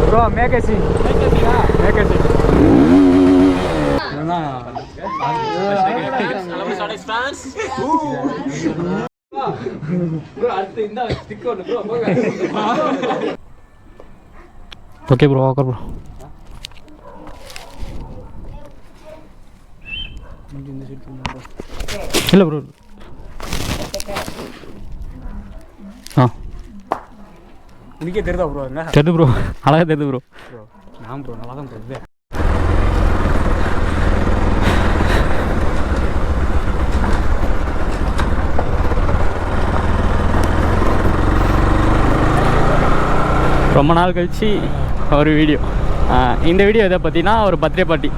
Bro மேகசி மேகசி okay bro okay bro இல்லை ப்ரோ ஆ உனக்கே தெரியுதா ப்ரோ? தெரியுது ப்ரோ, அழகாக தெரியுது ப்ரோ. நான் ப்ரோ நல்லா தான் தெரியுது. ரொம்ப நாள் கழிச்சு ஒரு வீடியோ. இந்த வீடியோ எதை பற்றினா ஒரு பர்த்டே பார்ட்டி.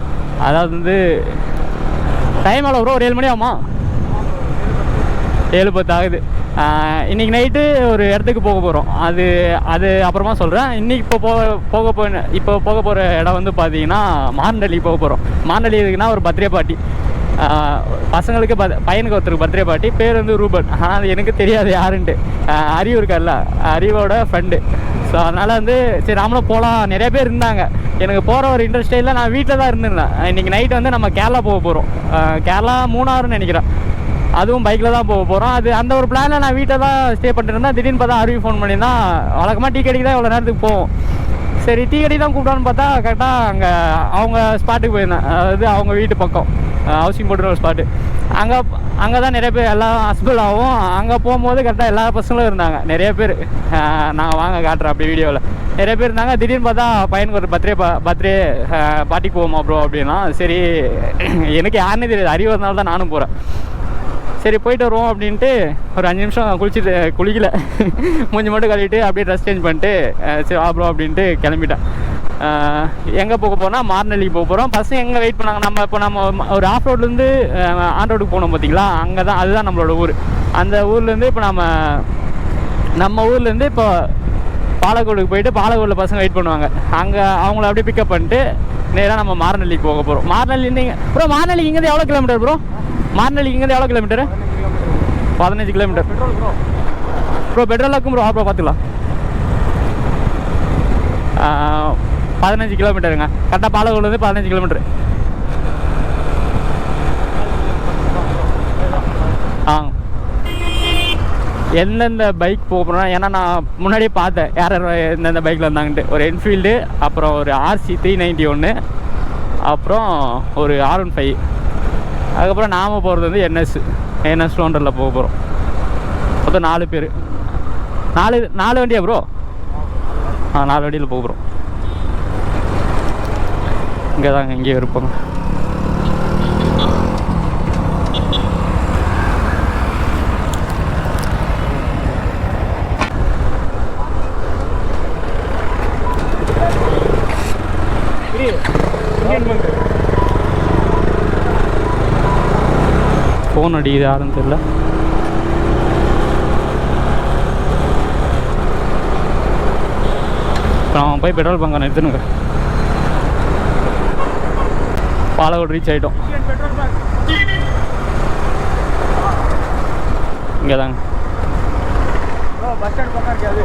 அதாவது வந்து டைம் எவ்வளோ ப்ரோ? ஒரு 7 மணி ஆகுமா? 7:10 ஆகுது. இன்றைக்கி நைட்டு ஒரு இடத்துக்கு போக போகிறோம். அது அப்புறமா சொல்கிறேன். இன்றைக்கி இப்போ போக போகிற இடம் வந்து பார்த்தீங்கன்னா மாரண்டள்ளி போக போகிறோம். மாரண்டள்ளி இருக்குன்னா ஒரு பர்த்டே பார்ட்டி. பசங்களுக்கு பையனுக்கு ஒருத்தருக்கு பர்த்டே பார்ட்டி. பேர் வந்து ரூபன். ஆனால் அது எனக்கு தெரியாது யாருன்ட்டு. அறிவு இருக்கார்ல, அறிவோட ஃப்ரெண்டு. ஸோ அதனால் வந்து சரி நாமளும் போகலாம். நிறைய பேர் இருந்தாங்க. எனக்கு போகிற ஒரு இன்ட்ரெஸ்டே இல்லை. நான் வீட்டில் தான் இருந்திருந்தேன். இன்றைக்கி நைட்டு வந்து நம்ம கேரளா போக போகிறோம். கேரளா மூணாறுன்னு நினைக்கிறேன். அதுவும் பைக்கில் தான் போக போகிறோம். அந்த ஒரு பிளானில் நான் வீட்டில் தான் ஸ்டே பண்ணிட்டுருந்தேன். திடீர்னு பார்த்தா அருவி ஃபோன் பண்ணியிருந்தான். வழக்கமாக டீ கடைக்கு தான் இவ்வளோ நேரத்துக்கு போவோம். சரி டீ கடைக்கு தான் கூப்பிட்டான்னு பார்த்தா கரெக்டாக அங்கே அவங்க ஸ்பாட்டுக்கு போயிருந்தேன். அதாவது அவங்க வீட்டு பக்கம் ஹவுசிங் போட்டுற ஒரு ஸ்பாட்டு. அங்கே தான் நிறைய பேர் எல்லாம் ஹஸ்பண்ட் ஆகும். அங்கே போகும்போது கரெக்டாக எல்லா பசங்களும் இருந்தாங்க. நிறைய பேர் நாங்கள் வாங்க காட்டுறேன் அப்படி வீடியோவில் நிறைய பேர் இருந்தாங்க. திடீர்னு பார்த்தா பையனுக்கு ஒரு பர்த்டே பார்ட்டிக்கு போவோமா ப்ரோ அப்படின்னா, சரி எனக்கு யாருன்னே தெரியாது. அறிவு வரனால தான் நானும் போகிறேன். சரி போயிட்டு வருவோம் அப்படின்ட்டு ஒரு 5 நிமிஷம் குளிக்கல மூஞ்சி மட்டும் கழுவிட்டு அப்படியே ட்ரெஸ் சேஞ்ச் பண்ணிட்டு சரி வா ப்ரோ அப்படின்ட்டு கிளம்பிட்டேன். எங்கே போக போனால் மாரண்டள்ளிக்கு போக போகிறோம். பசங்க எங்கே வெயிட் பண்ணாங்க. நம்ம ஒரு ஆஃப் ரோட்லேருந்து ஆன் ரோடுக்கு போனோம் பார்த்தீங்களா, அங்கே தான் அதுதான் நம்மளோட ஊர். அந்த ஊர்லேருந்து இப்போ நம்ம ஊர்லேருந்து இப்போ பாலக்கோடுக்கு போயிட்டு பாலக்கோடில் பசங்க வெயிட் பண்ணுவாங்க. அங்கே அவங்கள அப்படியே பிக்கப் பண்ணிட்டு நேராக நம்ம மாரண்டள்ளிக்கு போக போகிறோம். மாரண்டள்ளி ப்ரோ, மாரண்டள்ளிக்கு இங்கேருந்து எவ்வளோ கிலோமீட்டர் ப்ரோ? மாரண்டள்ளிக்கு இங்கேருந்து எவ்வளோ கிலோமீட்டரு? 15 kilometre bro. பெட்ரோல் இருக்கும் ப்ரோ. ப்ரோ பார்த்துக்கலாம். 15 கிலோமீட்டருங்க. கரெக்டாக பாலக்கோடுலேருந்து 15 கிலோமீட்டரு. எந்தெந்த பைக் போக போகிறோன்னா, ஏன்னா நான் முன்னாடியே பார்த்தேன் யார் எந்தெந்த பைக்கில் இருந்தாங்கன்ட்டு. ஒரு என்ஃபீல்டு, அப்புறம் ஒரு RC 391, அப்புறம் ஒரு R15. அதுக்கப்புறம் நாம் போகிறது வந்து NS 200 போக போகிறோம். மொத்தம் 4 பேர். 4 வண்டியா ப்ரோ? 4 வண்டியில் போக போகிறோம். இங்கே தாங்க, இங்கே இருப்பாங்க. ஃபோன் அடிக்குது, யாருன்னு தெரியல. இப்போ அவன் போய் பெட்ரோல் பங்கை நிறுத்தணுங்க. பாலக்கோடு ரீச் ஆகிட்டோம். இங்கே தாங்க பஸ் ஸ்டாண்ட் பக்கம் இருக்காது.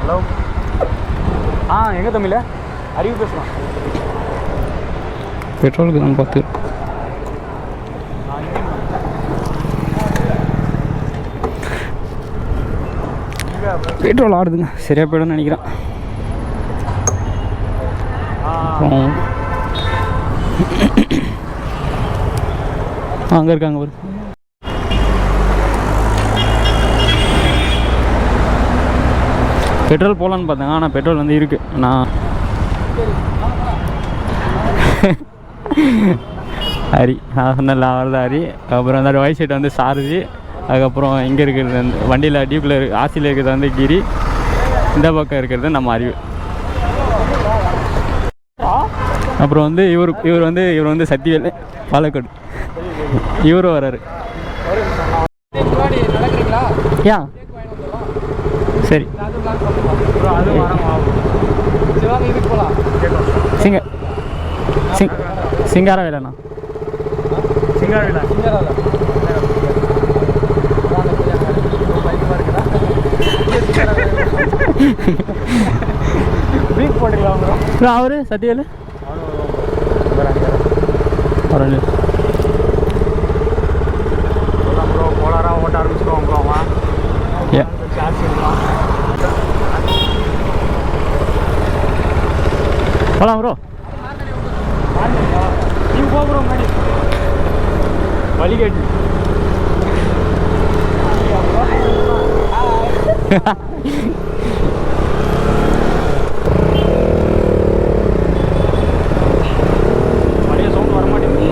ஹலோ எங்கே தமிழ் அறிவு பேசுகிறோம். பெட்ரோலுக்கு தான் பார்த்து பெட்ரோல் ஆடுதுங்க. சரியாக போய்டும்னு நினைக்கிறேன். அங்கே இருக்காங்க ஒரு பெட்ரோல் போகலான்னு பார்த்தேங்க. ஆனால் பெட்ரோல் வந்து இருக்குது. நான் ஹரி நான் சொன்னல அவர் தான் ஹரி. அப்புறம் அந்த ஒயிட் ஷர்ட் வந்து சாரதி. அதுக்கப்புறம் இங்கே இருக்கிறது வந்து வண்டியில் டியூப்பில் ஆசியில் இருக்கிறது வந்து கிரி. இந்த பக்கம் இருக்கிறது நம்ம அறிவு. அப்புறம் வந்து இவர் வந்து சத்திவேல் பாலக்கோடு. இவரும் வராரு. யா சரி சிங்கார வேலைண்ணா. சிங்காரவேலா வீக் போட்டுக்கலாம் ப்ரோ. அவரு சத்தியல் ப்ரோ போலாராக ஓட்ட ஆரம்பிச்சிடுவான் ப்ரோ அவன். போகலாம் ப்ரோ. நீ போகிறோம் முன்னாடி வழிகேட்டு பழைய சவுண்ட் வர மாட்டேங்குது.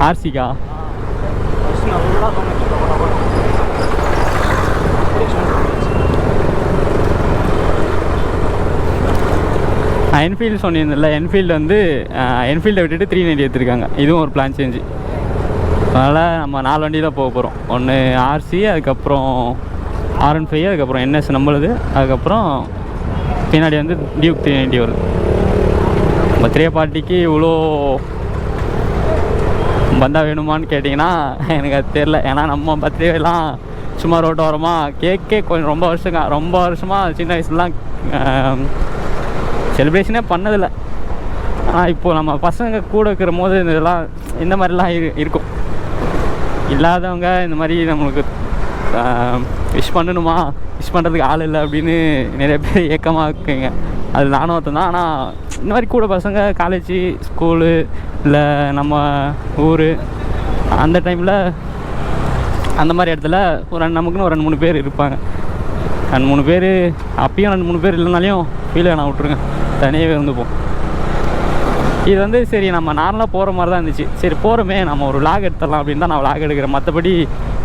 ஆர்சிக்கா நல்லா என்ஃபீல்டு சொன்னிருந்தில்ல, என்ஃபீல்டு வந்து என்ஃபீல்டை விட்டுட்டு 390 எடுத்துருக்காங்க. இதுவும் ஒரு பிளான் சேஞ்சு. அதனால் நம்ம 4 வண்டி தான் போக போகிறோம். ஒன்று ஆர்சி, அதுக்கப்புறம் R15, அதுக்கப்புறம் NS நம்மளுது, அதுக்கப்புறம் பின்னாடி வந்து டியூக் 390 வருது. பர்த்டே பார்ட்டிக்கு இவ்வளோ பந்தா வேணுமான்னு கேட்டிங்கன்னா எனக்கு அது தெரில. ஏன்னா நம்ம பர்த்டேலாம் சும்மா ரோட்டு ஓரமாக கேக்கே கொஞ்சம் ரொம்ப வருஷமாக சின்ன வயசுலாம் செலிப்ரேஷனே பண்ணதில்லை. ஆனால் இப்போது நம்ம பசங்க கூட இருக்கிற போது இந்த மாதிரிலாம் இருக்கும். இல்லாதவங்க இந்த மாதிரி நம்மளுக்கு விஷ் பண்ணணுமா, விஷ் பண்ணுறதுக்கு ஆள் இல்லை அப்படின்னு நிறைய பேர் ஏக்கமாக இருக்குங்க. அது நானும் ஒருத்தன் தான். ஆனால் இந்த மாதிரி கூட பசங்க காலேஜு, ஸ்கூலு, இல்லை நம்ம ஊர் அந்த டைமில் அந்த மாதிரி இடத்துல நமக்குன்னு ஒரு 2-3 பேர் இருப்பாங்க. 2-3 பேர் அப்பயும் 2-3 பேர் இல்லைனாலையும் ஃபீல் வேணா விட்ருங்க, தனியாகவே இருந்துப்போம். இது வந்து சரி நம்ம நார்மலாக போகிற மாதிரி தான் இருந்துச்சு. சரி போகிறோமே நம்ம ஒரு விளாக் எடுத்துடலாம் அப்படின்னு தான் நான் விளாக் எடுக்கிறேன். மற்றபடி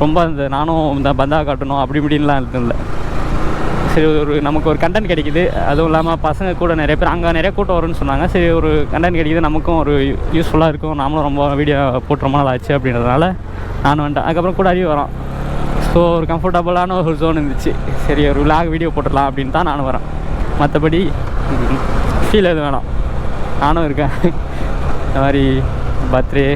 ரொம்ப நானும் இந்த பந்தா காட்டணும் அப்படி இப்படின்லாம் இல்லை. சரி நமக்கு ஒரு கண்டென்ட் கிடைக்குது. அதுவும் இல்லாமல் பசங்க கூட நிறைய பேர் அங்கே நிறைய கூட்டம் வரும்னு சொன்னாங்க. சரி ஒரு கண்டென்ட் கிடைக்குது, நமக்கும் ஒரு யூஸ்ஃபுல்லாக இருக்கும். நாமளும் ரொம்ப வீடியோ போட்டு ரொம்ப நாள் ஆச்சு அப்படின்றதுனால நானும் வந்துட்டேன். அதுக்கப்புறம் கூட அறிவு வரோம். ஸோ ஒரு கம்ஃபர்டபுளான ஒரு ஜோன் இருந்துச்சு. சரி ஒரு விளாக் வீடியோ போட்டுடலாம் அப்படின்னு தான் நானும் வரேன். மற்றபடி ஃபீல் எதுவும் வேணாம், நானும் இருக்கேன். இந்த மாதிரி பர்த்டே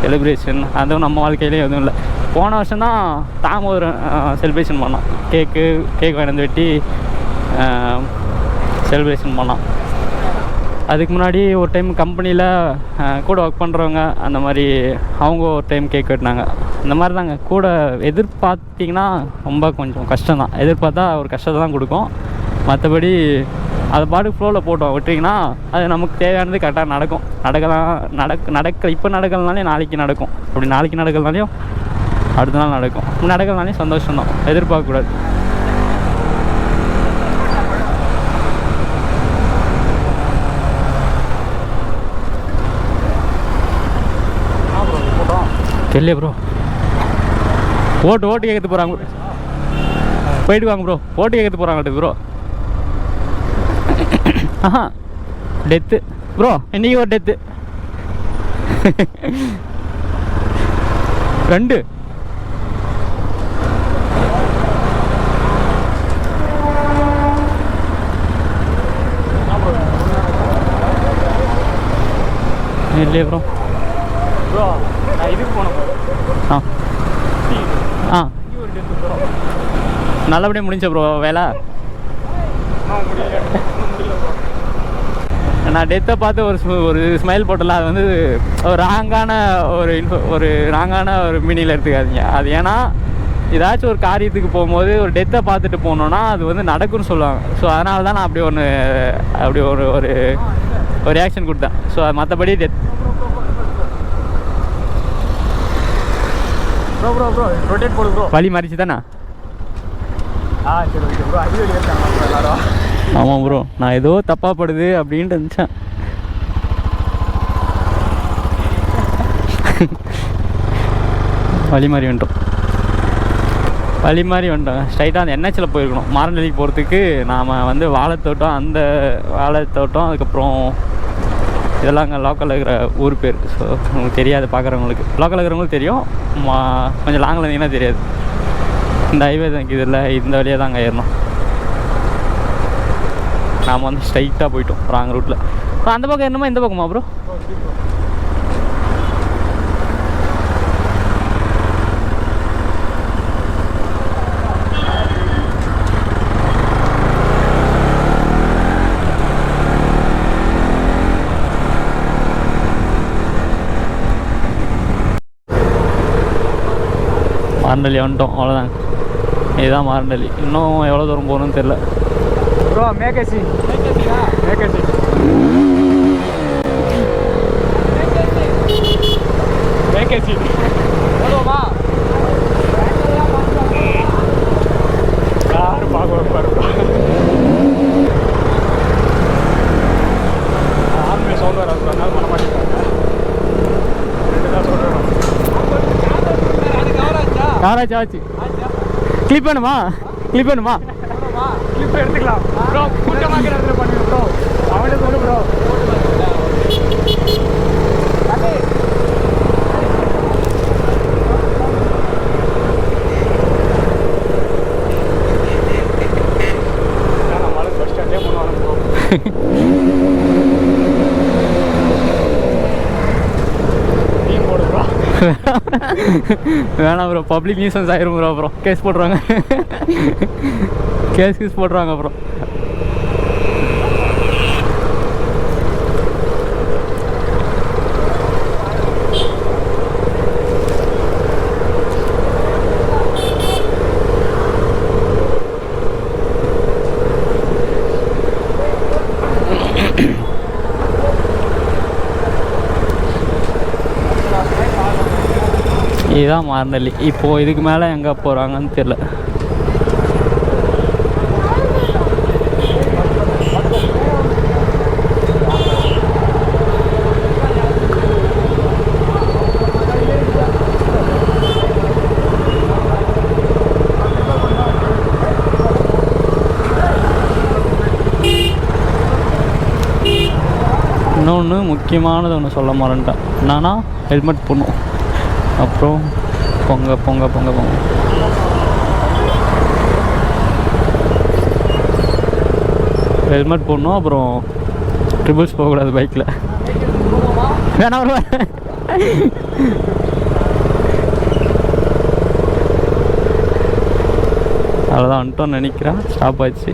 செலிப்ரேஷன் அதுவும் நம்ம வாழ்க்கையிலே எதுவும் இல்லை. போன வருஷம் தான் ஒரு செலிப்ரேஷன் பண்ணோம். கேக் வாங்கி வெட்டி செலிப்ரேஷன் பண்ணோம். அதுக்கு முன்னாடி ஒரு டைம் கம்பெனியில் கூட ஒர்க் பண்ணுறவங்க அந்த மாதிரி அவங்க ஒரு டைம் கேக் வெட்டினாங்க. இந்த மாதிரி தாங்க. கூட எதிர்பார்த்திங்கன்னா ரொம்ப கொஞ்சம் கஷ்டம்தான். எதிர்பார்த்தா ஒரு கஷ்டத்தை தான் கொடுக்கும். மற்றபடி அதை பாட்டுக்கு ஃப்ளோவில் போட்டோம் விட்டிங்கன்னா அது நமக்கு தேவையானது கரெக்டாக நடக்கும். இப்போ நடக்கலனாலே நாளைக்கு நடக்கும். அப்படி நாளைக்கு நடக்கலனாலையும் அடுத்த நாள் நடக்கும். நடக்கலனாலே சந்தோஷம்தான், எதிர்பார்க்கக்கூடாது. தெரியல ப்ரோ. ஓட்டு கேட்கறது போகிறாங்க. போயிட்டு வாங்க ப்ரோ. ஓட்டு கேட்கறது போகிறாங்க ப்ரோ. ஆஹா டெத்து ப்ரோ. இன்றைக்கி ஒரு டெத்து 2 இல்லையே ப்ரோ. ப்ரோ நான் இதுக்கு போனேன். நல்லபடியாக முடிஞ்ச ப்ரோ வேலை. நான் டெத்தை பார்த்து ஒரு ஸ்மைல் போட்டல. அது வந்து ஒரு ராங்கான ஒரு மீனிங்கில் எடுத்துக்காதீங்க. அது ஏன்னா ஏதாச்சும் ஒரு காரியத்துக்கு போகும்போது ஒரு டெத்தை பார்த்துட்டு போனோன்னா அது வந்து நடக்கும்னு சொல்லுவாங்க. ஸோ அதனால தான் நான் அப்படி ஒரு ரியாக்ஷன் கொடுத்தேன். ஸோ மற்றபடி ப்ரோ ரொட்டேட் போடு ப்ரோ. வழி மாறிச்சு தானே? சரி ஓகே ப்ரோ. அதிக எல்லாரும். ஆமாம் ப்ரோ, நான் ஏதோ தப்பாக படுது அப்படின்ட்டு இருந்துச்சேன். வழி மாறி வந்துட்டோம். ஸ்ட்ரைட்டாக அந்த NHல போயிருக்கணும். மாரண்டலிக்கு போகிறதுக்கு நாம் வந்து வாழைத்தோட்டம், அந்த வாழைத்தோட்டம், அதுக்கப்புறம் இதெல்லாம் அங்கே லோக்கலில் இருக்கிற ஊர் பேர். ஸோ உங்களுக்கு தெரியாது, பார்க்குறவங்களுக்கு. லோக்கலில் இருக்கிறவங்களுக்கு தெரியும், கொஞ்சம் லாங்கில் இருந்தீங்கன்னா தெரியாது. இந்த ஹைவே தான் இதில் இந்த வழியாக தான் அங்கே ஏறணும். நாம் வந்து ஸ்ட்ரைட்டாக போயிட்டோம் ராங் ரூட்டில். அந்த பக்கம் என்னமோ இந்த பக்கமா ப்ரோ? மாரண்டல்லி வந்துட்டோம், அவ்வளோதாங்க. இதுதான் மாரண்டல்லி. இன்னும் எவ்வளோ தூரம் போகணும்னு தெரில. ப்ரோ மேகசி மேகசி மேகசி போதுமா? யாரும் பார்க்க பாருங்க. ஆர்மி சவுண்ட் வராது, அதனால பண்ண மாட்டேங்கிறாங்க. தான் சொல்கிறேன். யாராச்சும் ஆச்சு கிளிப் வேணுமா? கிளிப் வேணுமா? கிளிப் எடுத்துக்கலாம் ப்ரோ. கூட்டமாக இடத்துல பண்ணுங்க ப்ரோ. அவன்கிட்ட சொல்லு ப்ரோ. நம்மளுக்கு பஸ் ஸ்டாண்டே பண்ணுவாங்க ப்ரோ. டீம் போடு ப்ரோ. வேணாம் ப்ரோ, பப்ளிக் நியூசன்ஸ் ஆயிரும் ப்ரோ. அப்புறம் கேஸ் போடுறாங்க. கேஸ் போடுறாங்க அப்புறம். இதுதான் மாரண்டல்லி. இப்போது இதுக்கு மேலே எங்கே போகிறாங்கன்னு தெரில. இன்னொன்று முக்கியமானது ஒன்று சொல்ல மாட்டேன்ட்டேன். என்னன்னா ஹெல்மெட் போடணும். அப்புறம் பொங்க பொங்க பொங்க பொங்க ஹெல்மெட் போடணும். அப்புறம் ட்ரிபிள்ஸ் போகக்கூடாது பைக்கில். வேணா வருவேன். அவ்வளோதான் வந்துட்டோன்னு நினைக்கிறேன். ஸ்டாப் ஆச்சு.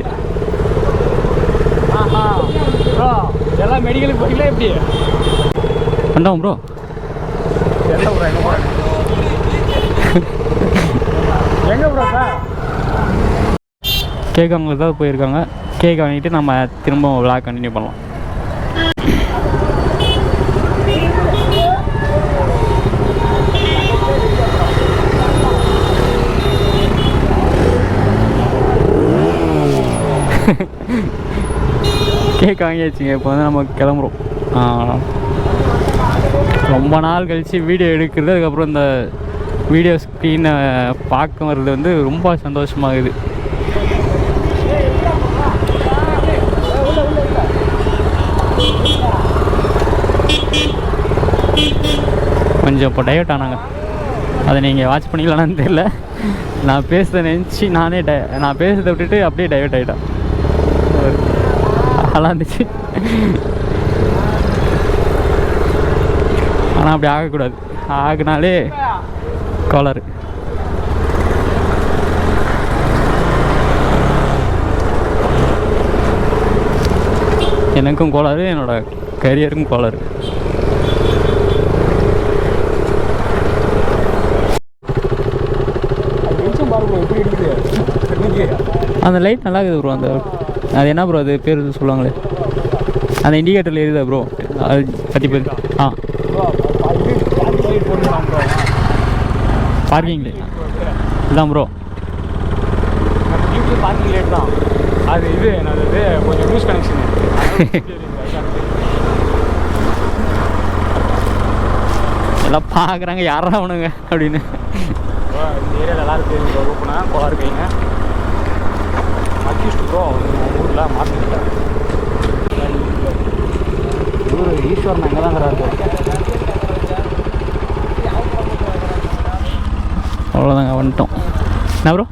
ப்ரோ எல்லாம் மெடிக்கலுக்கு போய்க்கலாம். எப்படி வந்துட்டோம் ப்ரோ. எந்த ப்ரோ? எங்கே போகிறேன்? எங்கே ப்ரோ சார்? கேக் அவங்க தான் போயிருக்காங்க. கேக் வாங்கிட்டு நம்ம திரும்ப விளாக் கண்டினியூ பண்ணலாம். கேக் வாங்கியாச்சுங்க. இப்போ வந்து நம்ம கிளம்புறோம். ரொம்ப நாள் கழித்து வீடியோ எடுக்கிறது, அதுக்கப்புறம் இந்த வீடியோ ஸ்க்ரீனை பார்க்க வர்றது வந்து ரொம்ப சந்தோஷமாகுது. கொஞ்சம் இப்போ டைவர்ட் ஆனாங்க. அதை நீங்கள் வாட்ச் பண்ணிக்கலான்னு தெரியல. நான் பேசுகிறத நினச்சி நான் பேசுகிறத விட்டுட்டு அப்படியே டைவர்ட் ஆகிட்டேன். நல்லா இருந்துச்சு. ஆனால் அப்படி ஆகக்கூடாது. ஆகினாலே காலரு. எனக்கும் கோளாறு, என்னோடய கரியருக்கும் கோளாறு. அந்த லைட் நல்லா இருக்குது ப்ரோ. அது என்ன ப்ரோ, அது பேர் சொல்லுவாங்களே, அந்த இண்டிகேட்டரில் எரியுதா ப்ரோ? அது பற்றி பார்க்கிங்லே இதுதான் ப்ரோ. பார்க்கிங் லேட் தான் அது. இது என்னது, கொஞ்சம் லூஸ் கனெக்ஷன். எல்லாம் பார்க்குறாங்க, யாரா அவனுங்க அப்படின்னு. இந்த ஏரியாவில் எல்லாரும் தெரியும் ப்ரோ. ரூப்னா கோலா இருக்கீங்க அக்யூஸ்ட் ப்ரோ. ஊரில் மாற்றிக்கிட்டேன். ஊர் ஈஸ்வரன் எங்கே தாங்கிறாரு. அவ்வளோதாங்க, வந்துட்டோம். என்ன ப்ரோ?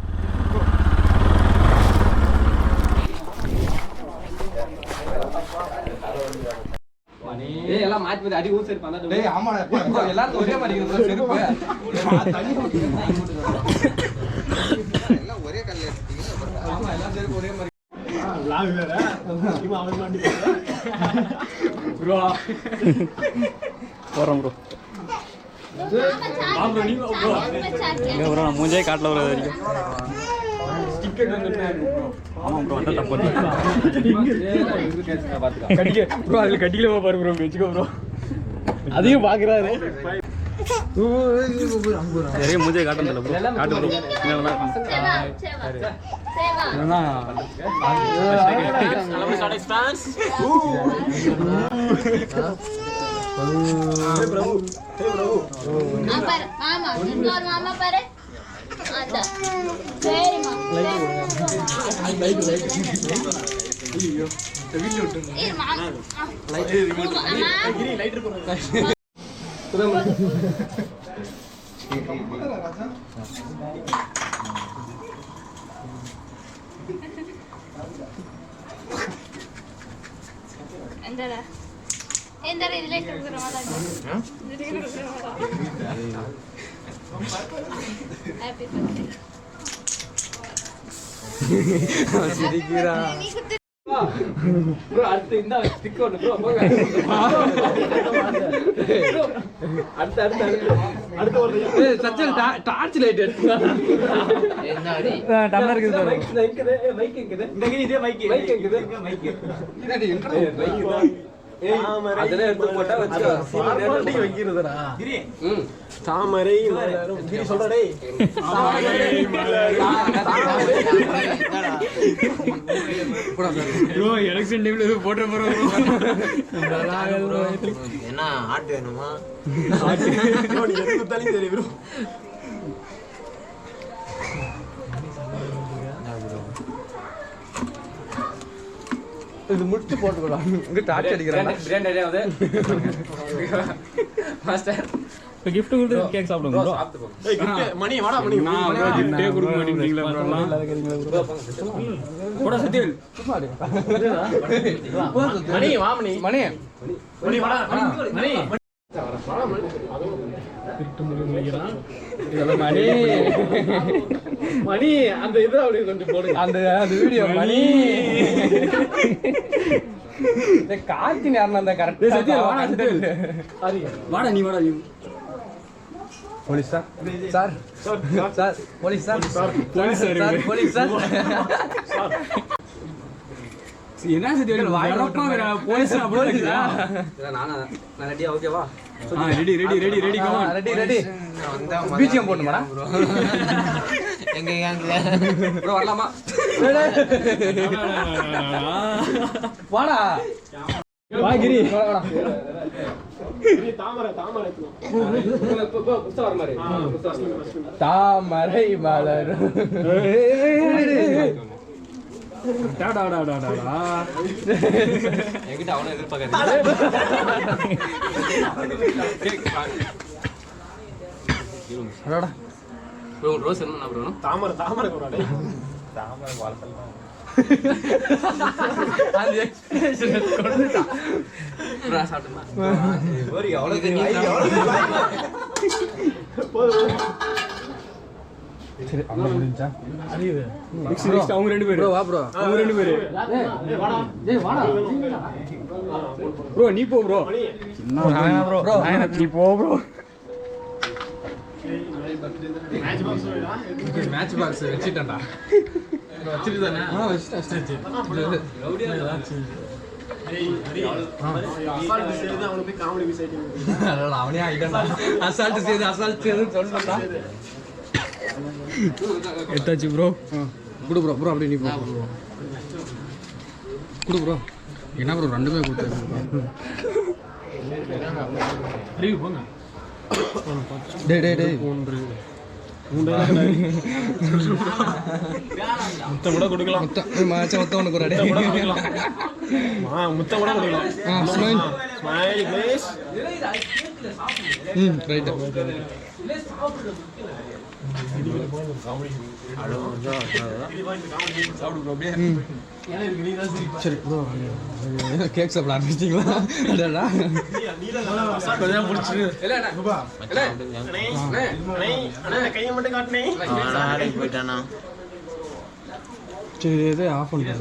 எல்லாம் மாத்தி அடி ஊர் சரி பண்ணா. டேய் ஆமா எல்லாரும் ஒரே மாதிரி இருக்கு செருப்பு. எல்லாம் ஒரே கல்ல எடுத்தீங்க. ஆமா எல்லாம் செருப்பு ஒரே மாதிரி. லாக் வேற. இவன் அவன் மாட்டி ப்ரோ. போறோம் ப்ரோ. ப்ரோ நான் மூஞ்சே காட்டில் வர வரைக்கும் ஆமாம் ப்ரோ அந்த தப்பு கட்டிக்க ப்ரோ அதில் கட்டிக்கல பாரு ப்ரோ வச்சுக்கோ ப்ரோ அதையும் பார்க்குறாரு நிறைய மூஞ்சே காட்டுறதில்ல ப்ரோ காட்டு ப்ரோ மாமா பாரு சரிம்மா எந்த இதுல கொடுக்குற மாதிரி ஹாப்பி பர்த்டே ப்ரோ அடுத்து இந்த ஸ்டிக் ஒன்று ப்ரோ அடுத்து சச்சல் டார்ச் லைட் எடுத்து டம்ளர் இருக்குது மைக் இருக்குது இதே மைக் இருக்குது அதெல்லாம் எடுத்து போட்டா வச்சுக்கோ வைக்கிறதுடா தாமரை சொல்றடே ப்ரோ எலெக்ஷன் டைம்ல இது போட்ட போறோம் என்ன ஆட்டு வேணுமா எதுக்கு தள்ளி தெரியும் ப்ரோ இது முடிச்சு போட்டுக்கலாம் இங்க டார்ச் அடிக்கறாங்க பிராண்ட் ஐடியா வந்து மாஸ்டர் இப்போ gift கொடுத்து கேக் சாப்பிடுங்க ப்ரோ ஏய் gift மணி வாடா மணி நான் ப்ரோ gift கொடுக்க மாட்டீங்களா ப்ரோ போடா சத்தியல் மணி வா மணி மணி மணி வாடா மணி மணி மணி அந்த இது அப்படியே கொஞ்சம் போடுங்க அந்த வீடியோ மணி கார்த்தி நேரம் அந்த கரெக்ட் வாடா நீ வாடா நீ police sir sir sir police sir police sir police sir என்ன சத்தி போலீஸ் நான் ரெடியா ஓகேவா ready ready ready ready ready ready BGM போட்டுமாடா எங்க கேங்ல ப்ரோ வரலாமா வாடா வா கிரி வாடா கிரி தாமரை தாமரை புஸ்தகம் வர மாதிரி தாமரை மலர் டாடா டாடா டாடா என்கிட்ட அவன எதிர்பார்க்காத அடடா ப்ரோ ரோஸ் என்ன ப்ரோ தாமரை தாமரை போறாடே தாமரை வாழ்த்தலாம் அந்த எக்ஸ்பிரஷன் கொடுத்துட்டா ப்ரோ சாப்பிடுமா ஓரி அவ்வளவு நீ போடு சரி அங்க முடிஞ்சா அறியுது நெக்ஸ்ட் அவங்க ரெண்டு பேர் ப்ரோ வா ப்ரோ அவங்க ரெண்டு பேர் டேய் வாடா ப்ரோ நீ போ ப்ரோ நான் ப்ரோ நீ போ ப்ரோ மேட்ச் பாக்ஸ் வெச்சிட்டேன்டா வச்சிட்டு தானே வச்சிட்டேன் ரவுடியா அசால்ட் செய்து அவனுக்கு காமெடி மிஸ் ஆயிட்டு அவனே ஆயிட்டான்டா அசால்ட் செய்து சொல்றா எட்டாச்சு ப்ரோ குடு ப்ரோ ப்ரோ அப்படியே நீ போ குடு ப்ரோ என்ன ப்ரோ ரெண்டுமே கொடுத்தாரு லீவ் போங்க டேய் டேய் டேய் ஒன்று முத்த கூட கொடுக்கலாம் முத்த ஒன்று கூட முத்த கூட கொடுக்கலாம் ஸ்மைல் ஸ்மைல் ப்ளீஸ் ரைட் சரி ப்ரோ கேக் சாப்பிட ஆரம்பிச்சிங்களா சரி இது ஆஃப் பண்ணுறேன்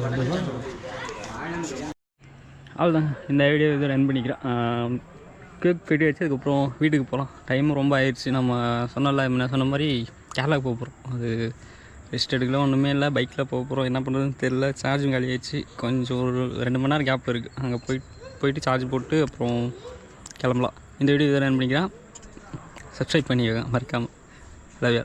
அவ்வளோதாங்க இந்த வீடியோ இதோட என் பண்ணிக்கிறேன் கேக் கட்டி வச்சு அதுக்கப்புறம் வீட்டுக்கு போகலாம். டைமும் ரொம்ப ஆயிடுச்சு. நம்ம சொன்ன மாதிரி கேரளாவுக்கு போக போகிறோம். அது ரெஸ்ட் எடுக்கலாம் ஒன்றுமே இல்லை. பைக்கில் போக போகிறோம். என்ன பண்ணுறதுன்னு தெரில. சார்ஜும் காலி ஆயிடுச்சு. கொஞ்சம் ஒரு 2 மணி நேரம் கேப் இருக்குது. அங்கே போயிட்டு சார்ஜ் போட்டு அப்புறம் கிளம்பலாம். இந்த வீடியோ இதை ரன் பண்ணிக்கிறேன். சப்ஸ்கிரைப் பண்ணிக்கோங்க மறக்காமல். Love you.